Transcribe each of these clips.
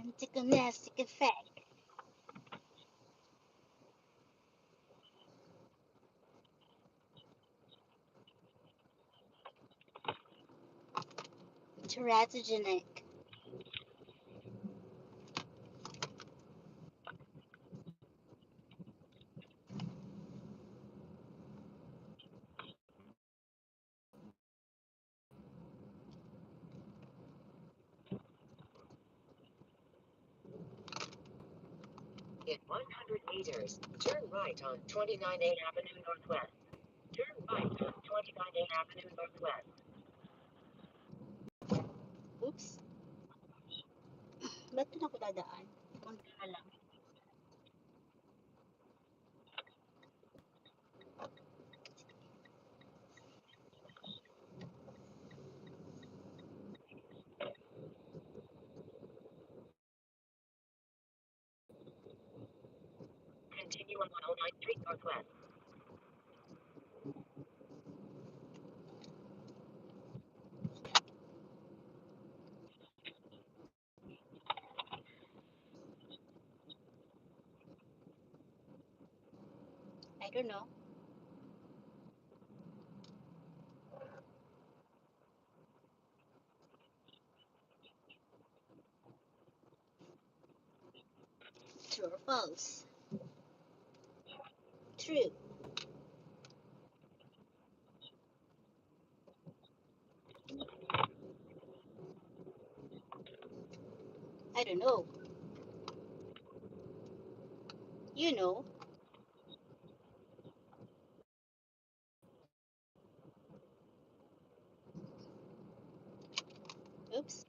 Anticonestic effect. Teratogenic. In 100 meters, turn right on 29A Avenue Northwest. Turn right on 29A Avenue Northwest. Oops. Ba't doon ako dadaan? Punta na lang. Continue on 109th Street Northwest. I don't know. True or false? True. I don't know. You know. Oops.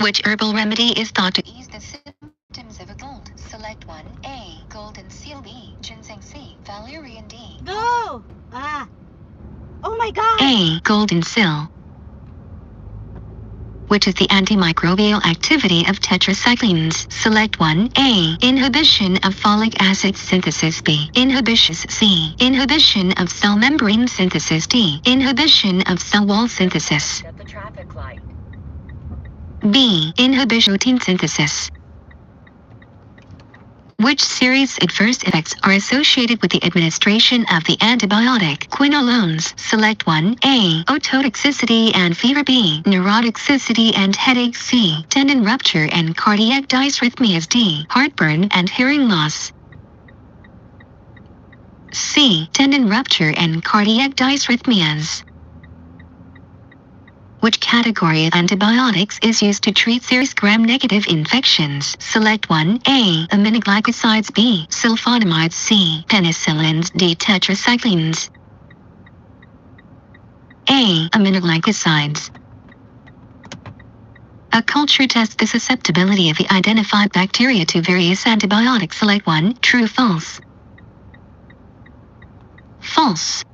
Which herbal remedy is thought to ease the symptoms of a cold? Select 1. A. Golden seal. B. Ginseng. C. Valerian. D. Go! Ah! Oh my god! A. Golden seal. Which is the antimicrobial activity of tetracyclines? Select 1. A. Inhibition of folic acid synthesis. B. Inhibition. C. Inhibition of cell membrane synthesis. D. Inhibition of cell wall synthesis. At the traffic light. B. Inhibition protein synthesis. Which serious adverse effects are associated with the administration of the antibiotic quinolones? Select 1. A. Ototoxicity and fever. B. Neurotoxicity and headache. C. Tendon rupture and cardiac dysrhythmias. D. Heartburn and hearing loss. C. Tendon rupture and cardiac dysrhythmias. Which category of antibiotics is used to treat serious gram-negative infections? Select 1. A. Aminoglycosides. B. Sulfonamides. C. Penicillins. D. Tetracyclines. A. Aminoglycosides. A culture tests the susceptibility of the identified bacteria to various antibiotics. Select 1. True. False. False.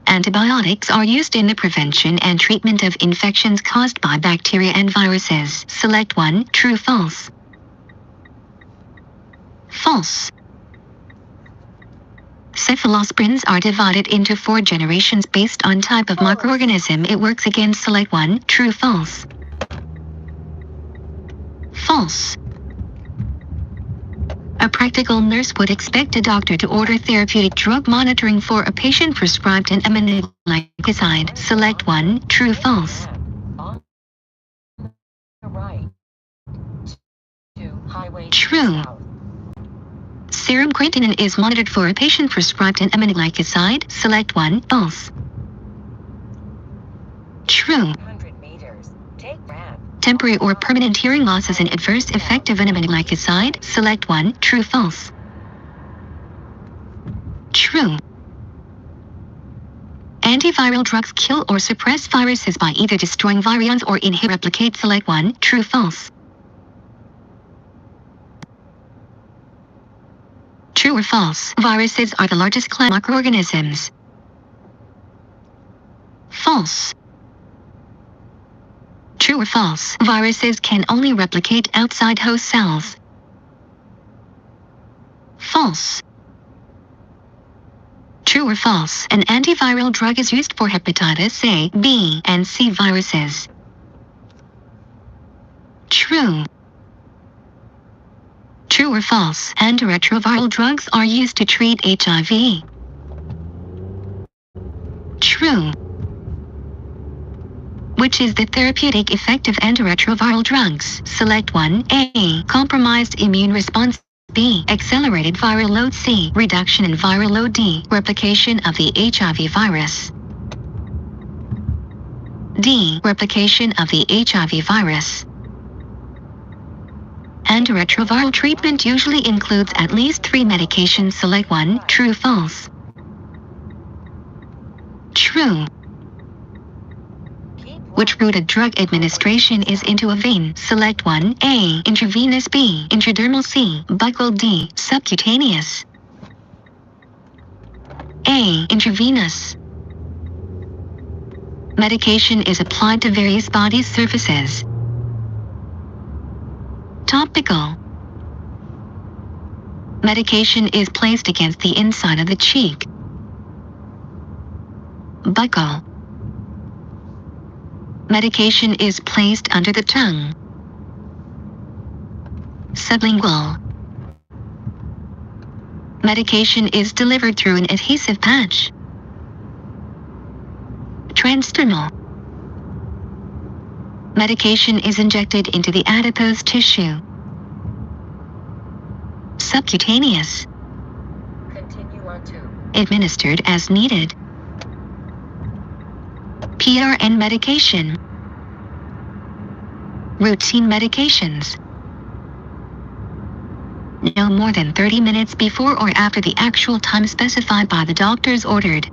Antibiotics are used in the prevention and treatment of infections caused by bacteria and viruses. Select 1. True. False. False. Cephalosporins are divided into 4 generations based on type of microorganism it works against. Select 1. True. False. False. A practical nurse would expect a doctor to order therapeutic drug monitoring for a patient prescribed an aminoglycoside. Select 1. True. False. On the right. To Highway True. South. Serum creatinine is monitored for a patient prescribed an aminoglycoside. Select 1. False. True. 100 meters. Take ramp. Temporary or permanent hearing loss is an adverse effect of an aminoglycoside. Select 1. True. False. True. Antiviral drugs kill or suppress viruses by either destroying virions or inhibit replicate. Select 1. True. False. True or false? Viruses are the largest class of microorganisms. False. True or false? Viruses can only replicate outside host cells. False. True or false? An antiviral drug is used for hepatitis A, B, and C viruses. True. True or false? Antiretroviral drugs are used to treat HIV. True. Which is the therapeutic effect of antiretroviral drugs? Select 1. A. Compromised immune response. B. Accelerated viral load. C. Reduction in viral load. D. Replication of the HIV virus. D. Replication of the HIV virus. Antiretroviral treatment usually includes at least 3 medications. Select 1. True, false. True. Which route of drug administration is into a vein? Select 1. A. Intravenous. B. Intradermal. C. Buccal. D. Subcutaneous. A. Intravenous. Medication is applied to various body surfaces. Topical. Medication is placed against the inside of the cheek. Buccal. Medication is placed under the tongue. Sublingual. Medication is delivered through an adhesive patch. Transdermal. Medication is injected into the adipose tissue. Subcutaneous. Continue on to. Administered as needed. PRN medication. Routine medications. No more than 30 minutes before or after the actual time specified by the doctor's ordered.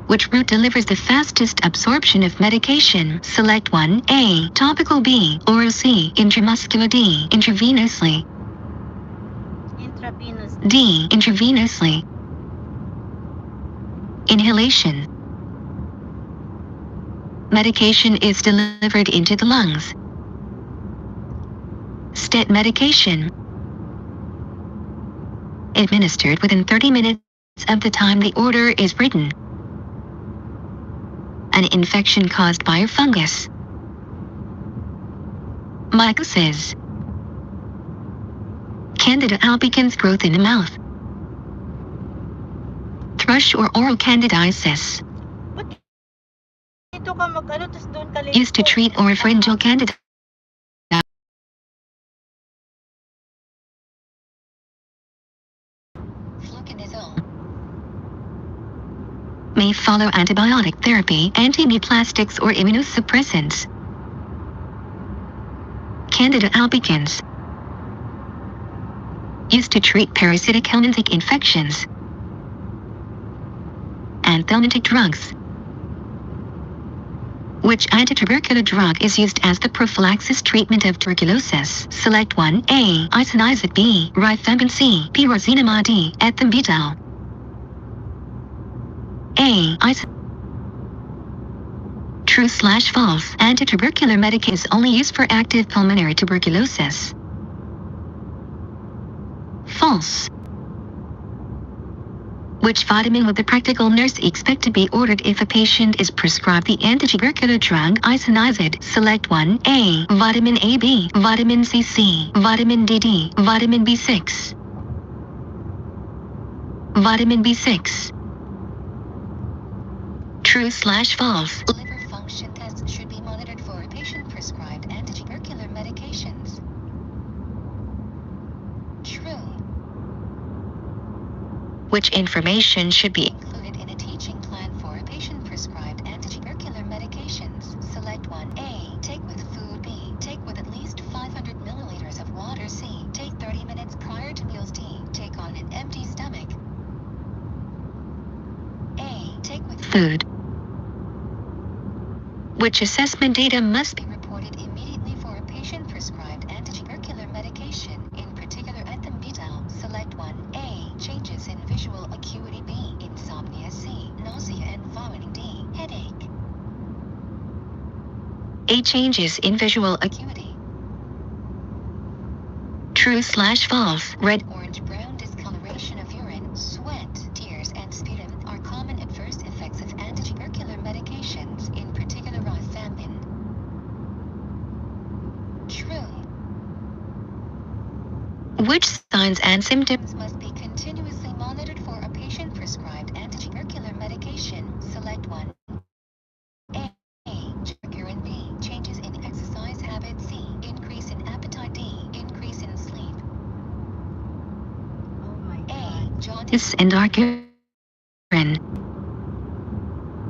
Which route delivers the fastest absorption of medication? Select 1. A. Topical. B. Oral. C. Intramuscular. D. Intravenously. Intravenous. D. Intravenously. Inhalation. Medication is delivered into the lungs. STIT medication. Administered within 30 minutes of the time the order is written. An infection caused by a fungus. Mycosis. Candida albicans growth in the mouth. Thrush or oral candidiasis. Dito ka mag-ano, tapos doon ka Used to treat oropharyngeal candida. Fluconazole. May follow antibiotic therapy, antineoplastics or immunosuppressants. Candida albicans. Used to treat parasitic helminthic infections. Anthelmintic drugs. Which antitubercular drug is used as the prophylaxis treatment of tuberculosis? Select 1. A. Isoniazid. B. Rifampin. C. Pyrazinamide. D. Ethambutol. A. True/false. Antitubercular medication is only used for active pulmonary tuberculosis. False. Which vitamin would the practical nurse expect to be ordered if a patient is prescribed the antitubercular drug isoniazid? Select 1. A. Vitamin A. B. Vitamin C. C. Vitamin D. D. Vitamin B6. Vitamin B6. True/false. Liver function tests should be monitored for a patient prescribed antitubercular medications. True. Which information should be included in a teaching plan for a patient prescribed antitubercular medications? Select 1. A. Take with food. B. Take with at least 500 milliliters of water. C. Take 30 minutes prior to meals. D. Take on an empty stomach. A. Take with food. Which assessment data must be reported immediately for a patient prescribed antitubercular medication, in particular ethambutol? Select 1. A. Changes in visual acuity. B. Insomnia. C. Nausea and vomiting. D. Headache. A. Changes in visual acuity. True/false. Red, orange, brown discoloration of urine, sweat. signs and symptoms must be continuously monitored for a patient-prescribed antitubercular medication. Select 1. A. Urine. B. Changes in exercise habits. C. Increase in appetite. D. Increase in sleep. Oh my A. God. Jaundice and dark urine.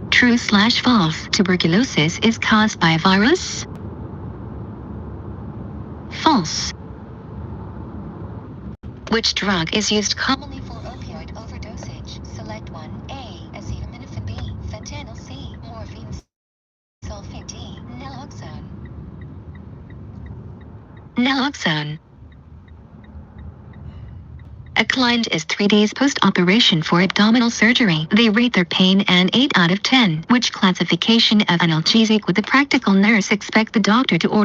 True/false? Tuberculosis is caused by a virus? False. Which drug is used commonly for opioid overdosage? Select 1. A. Acetaminophen. B. Fentanyl. C. Morphine. Sulfate. D. Naloxone. Naloxone. A client is 3 days post-operation for abdominal surgery. They rate their pain an 8 out of 10. Which classification of analgesic would the practical nurse expect the doctor to order?